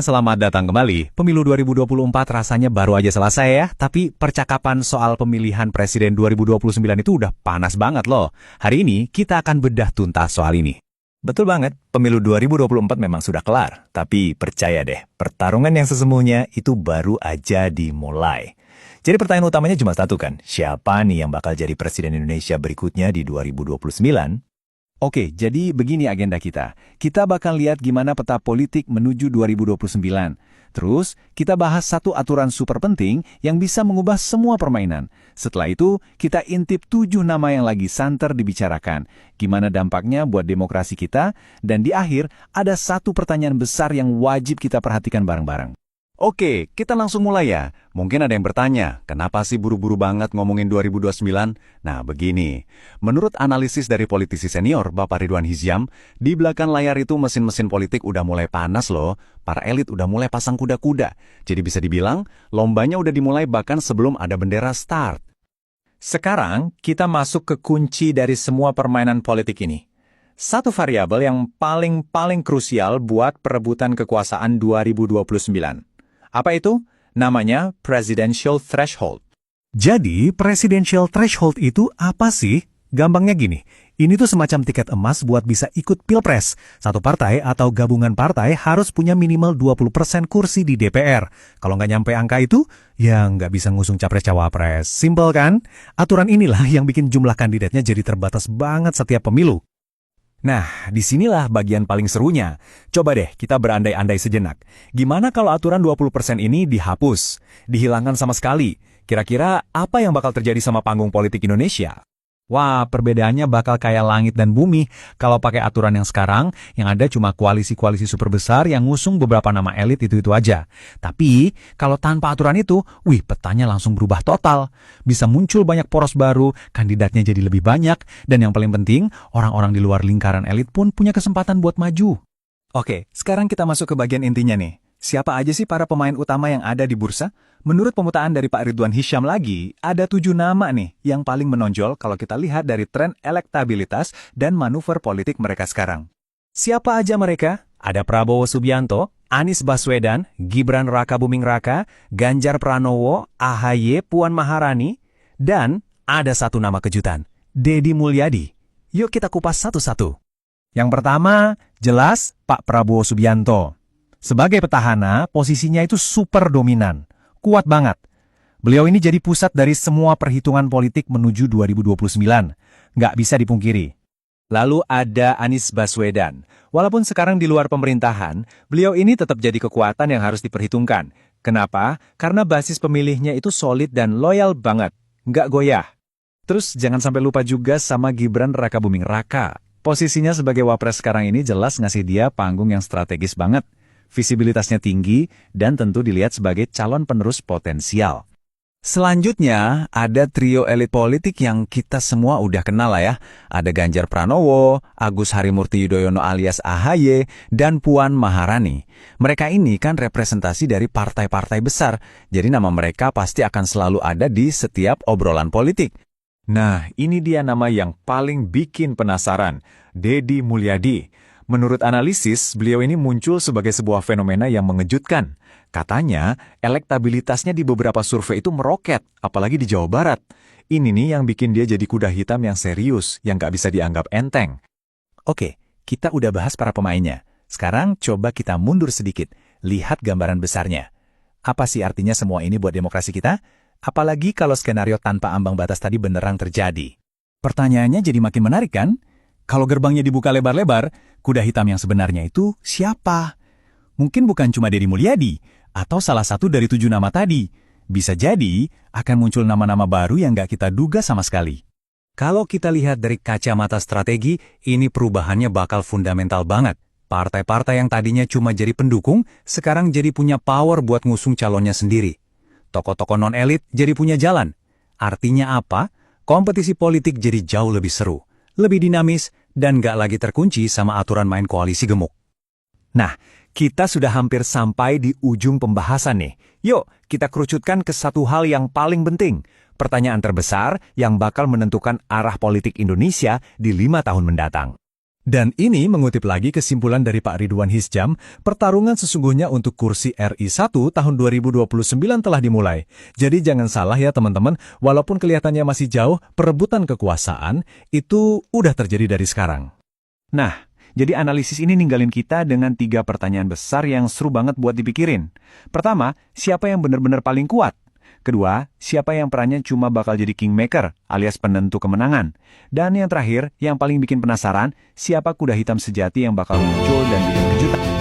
Selamat datang kembali. Pemilu 2024 rasanya baru aja selesai ya, tapi percakapan soal pemilihan presiden 2029 itu udah panas banget loh. Hari ini kita akan bedah tuntas soal ini. Betul banget, pemilu 2024 memang sudah kelar. Tapi percaya deh, pertarungan yang sesungguhnya itu baru aja dimulai. Jadi pertanyaan utamanya cuma satu kan, siapa nih yang bakal jadi presiden Indonesia berikutnya di 2029? Oke, jadi begini agenda kita. Kita bakal lihat gimana peta politik menuju 2029. Terus, kita bahas satu aturan super penting yang bisa mengubah semua permainan. Setelah itu, kita intip 7 nama yang lagi santer dibicarakan. Gimana dampaknya buat demokrasi kita, dan di akhir, ada satu pertanyaan besar yang wajib kita perhatikan bareng-bareng. Oke, kita langsung mulai ya. Mungkin ada yang bertanya, kenapa sih buru-buru banget ngomongin 2029? Nah, begini. Menurut analisis dari politisi senior, Bapak Ridwan Hisyam, di belakang layar itu mesin-mesin politik udah mulai panas loh. Para elit udah mulai pasang kuda-kuda. Jadi bisa dibilang, lombanya udah dimulai bahkan sebelum ada bendera start. Sekarang, kita masuk ke kunci dari semua permainan politik ini. Satu variabel yang paling krusial buat perebutan kekuasaan 2029. Apa itu? Namanya presidential threshold. Jadi, presidential threshold itu apa sih? Gampangnya gini, ini tuh semacam tiket emas buat bisa ikut pilpres. Satu partai atau gabungan partai harus punya minimal 20% kursi di DPR. Kalau nggak nyampe angka itu, ya nggak bisa ngusung capres-cawapres. Simple kan? Aturan inilah yang bikin jumlah kandidatnya jadi terbatas banget setiap pemilu. Nah, disinilah bagian paling serunya. Coba deh kita berandai-andai sejenak. Gimana kalau aturan 20% ini dihapus? Dihilangkan sama sekali? Kira-kira apa yang bakal terjadi sama panggung politik Indonesia? Wah, perbedaannya bakal kayak langit dan bumi. Kalau pakai aturan yang sekarang, yang ada cuma koalisi-koalisi super besar yang ngusung beberapa nama elit itu-itu aja. Tapi, kalau tanpa aturan itu, petanya langsung berubah total. Bisa muncul banyak poros baru, kandidatnya jadi lebih banyak, dan yang paling penting, orang-orang di luar lingkaran elit pun punya kesempatan buat maju. Oke, sekarang kita masuk ke bagian intinya nih. Siapa aja sih para pemain utama yang ada di bursa? Menurut pemetaan dari Pak Ridwan Hisyam lagi, ada 7 nama nih yang paling menonjol kalau kita lihat dari tren elektabilitas dan manuver politik mereka sekarang. Siapa aja mereka? Ada Prabowo Subianto, Anies Baswedan, Gibran Rakabuming Raka, Ganjar Pranowo, AHY Puan Maharani, dan ada satu nama kejutan, Deddy Mulyadi. Yuk kita kupas satu-satu. Yang pertama, jelas Pak Prabowo Subianto. Sebagai petahana, posisinya itu super dominan. Kuat banget. Beliau ini jadi pusat dari semua perhitungan politik menuju 2029. Nggak bisa dipungkiri. Lalu ada Anies Baswedan. Walaupun sekarang di luar pemerintahan, beliau ini tetap jadi kekuatan yang harus diperhitungkan. Kenapa? Karena basis pemilihnya itu solid dan loyal banget. Nggak goyah. Terus jangan sampai lupa juga sama Gibran Rakabuming Raka. Posisinya sebagai wapres sekarang ini jelas ngasih dia panggung yang strategis banget. Visibilitasnya tinggi, dan tentu dilihat sebagai calon penerus potensial. Selanjutnya, ada trio elit politik yang kita semua udah kenal lah ya. Ada Ganjar Pranowo, Agus Harimurti Yudhoyono alias AHY, dan Puan Maharani. Mereka ini kan representasi dari partai-partai besar, jadi nama mereka pasti akan selalu ada di setiap obrolan politik. Nah, ini dia nama yang paling bikin penasaran, Deddy Mulyadi. Menurut analisis, beliau ini muncul sebagai sebuah fenomena yang mengejutkan. Katanya, elektabilitasnya di beberapa survei itu meroket, apalagi di Jawa Barat. Ini nih yang bikin dia jadi kuda hitam yang serius, yang nggak bisa dianggap enteng. Oke, kita udah bahas para pemainnya. Sekarang coba kita mundur sedikit, lihat gambaran besarnya. Apa sih artinya semua ini buat demokrasi kita? Apalagi kalau skenario tanpa ambang batas tadi beneran terjadi. Pertanyaannya jadi makin menarik kan? Kalau gerbangnya dibuka lebar-lebar, kuda hitam yang sebenarnya itu siapa? Mungkin bukan cuma Deddy Mulyadi, atau salah satu dari 7 nama tadi. Bisa jadi, akan muncul nama-nama baru yang nggak kita duga sama sekali. Kalau kita lihat dari kacamata strategi, ini perubahannya bakal fundamental banget. Partai-partai yang tadinya cuma jadi pendukung, sekarang jadi punya power buat ngusung calonnya sendiri. Tokoh-tokoh non-elit jadi punya jalan. Artinya apa? Kompetisi politik jadi jauh lebih seru, lebih dinamis, dan nggak lagi terkunci sama aturan main koalisi gemuk. Nah, kita sudah hampir sampai di ujung pembahasan nih. Yuk, kita kerucutkan ke satu hal yang paling penting. Pertanyaan terbesar yang bakal menentukan arah politik Indonesia di 5 tahun mendatang. Dan ini mengutip lagi kesimpulan dari Pak Ridwan Hisjam, pertarungan sesungguhnya untuk kursi RI 1 tahun 2029 telah dimulai. Jadi jangan salah ya teman-teman, walaupun kelihatannya masih jauh, perebutan kekuasaan itu udah terjadi dari sekarang. Nah, jadi analisis ini ninggalin kita dengan 3 pertanyaan besar yang seru banget buat dipikirin. Pertama, siapa yang benar-benar paling kuat? Kedua, siapa yang perannya cuma bakal jadi kingmaker, alias penentu kemenangan? Dan yang terakhir, yang paling bikin penasaran, siapa kuda hitam sejati yang bakal muncul dan bikin kejutan?